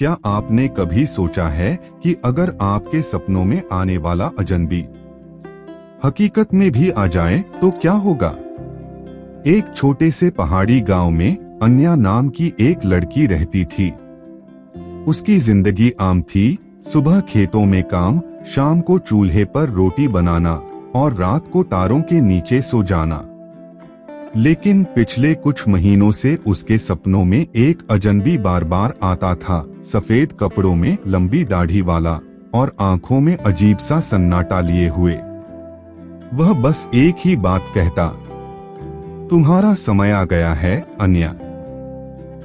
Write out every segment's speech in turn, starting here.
क्या आपने कभी सोचा है कि अगर आपके सपनों में आने वाला अजनबी हकीकत में भी आ जाए तो क्या होगा? एक छोटे से पहाड़ी गांव में अन्या नाम की एक लड़की रहती थी। उसकी जिंदगी आम थी। सुबह खेतों में काम, शाम को चूल्हे पर रोटी बनाना और रात को तारों के नीचे सो जाना। लेकिन पिछले कुछ महीनों से उसके सपनों में एक अजनबी बार बार आता था। सफेद कपड़ों में, लंबी दाढ़ी वाला और आंखों में अजीब सा सन्नाटा लिए हुए। वह बस एक ही बात कहता, तुम्हारा समय आ गया है अन्या।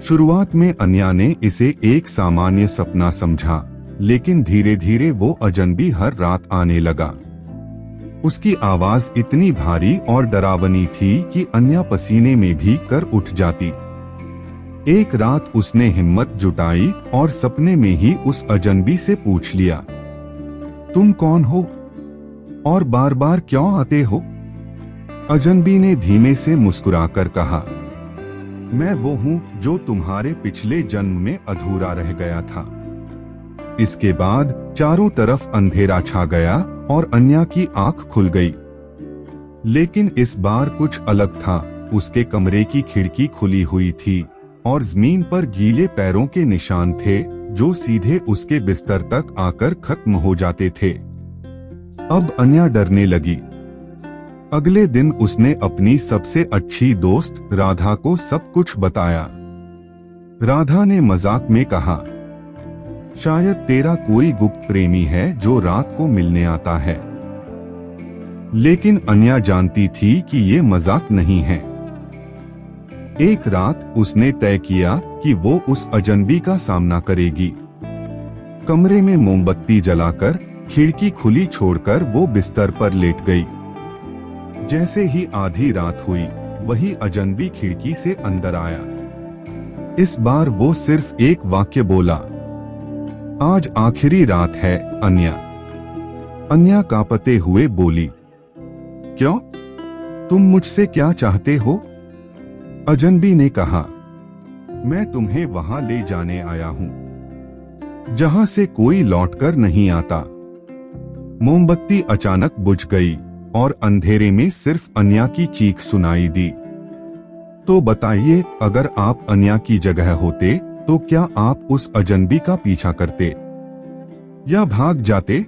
शुरुआत में अन्या ने इसे एक सामान्य सपना समझा, लेकिन धीरे धीरे वो अजनबी हर रात आने लगा। उसकी आवाज इतनी भारी और डरावनी थी कि अन्या पसीने में भी कर उठ जाती। एक रात उसने हिम्मत जुटाई और सपने में ही उस अजनबी से पूछ लिया, तुम कौन हो और बार बार क्यों आते हो? अजनबी ने धीमे से मुस्कुराकर कहा, मैं वो हूँ जो तुम्हारे पिछले जन्म में अधूरा रह गया था। इसके बाद चारों तरफ अंधेरा छा गया और अन्या की आंख खुल गई। लेकिन इस बार कुछ अलग था। उसके कमरे की खिड़की खुली हुई थी और जमीन पर गीले पैरों के निशान थे जो सीधे उसके बिस्तर तक आकर खत्म हो जाते थे। अब अन्या डरने लगी। अगले दिन उसने अपनी सबसे अच्छी दोस्त राधा को सब कुछ बताया। राधा ने मजाक में कहा, शायद तेरा कोई गुप्त प्रेमी है जो रात को मिलने आता है। लेकिन अन्या जानती थी कि ये मजाक नहीं है। एक रात उसने तय किया कि वो उस अजनबी का सामना करेगी। कमरे में मोमबत्ती जलाकर, खिड़की खुली छोड़कर वो बिस्तर पर लेट गई। जैसे ही आधी रात हुई, वही अजनबी खिड़की से अंदर आया। इस बार वो सिर्फ एक वाक्य बोला, आज आखिरी रात है अन्या। अन्या कांपते हुए बोली, क्यों? तुम मुझसे क्या चाहते हो? अजनबी ने कहा, मैं तुम्हें वहां ले जाने आया हूं जहां से कोई लौटकर नहीं आता। मोमबत्ती अचानक बुझ गई और अंधेरे में सिर्फ अन्या की चीख सुनाई दी। तो बताइए, अगर आप अन्या की जगह होते तो क्या आप उस अजनबी का पीछा करते या भाग जाते?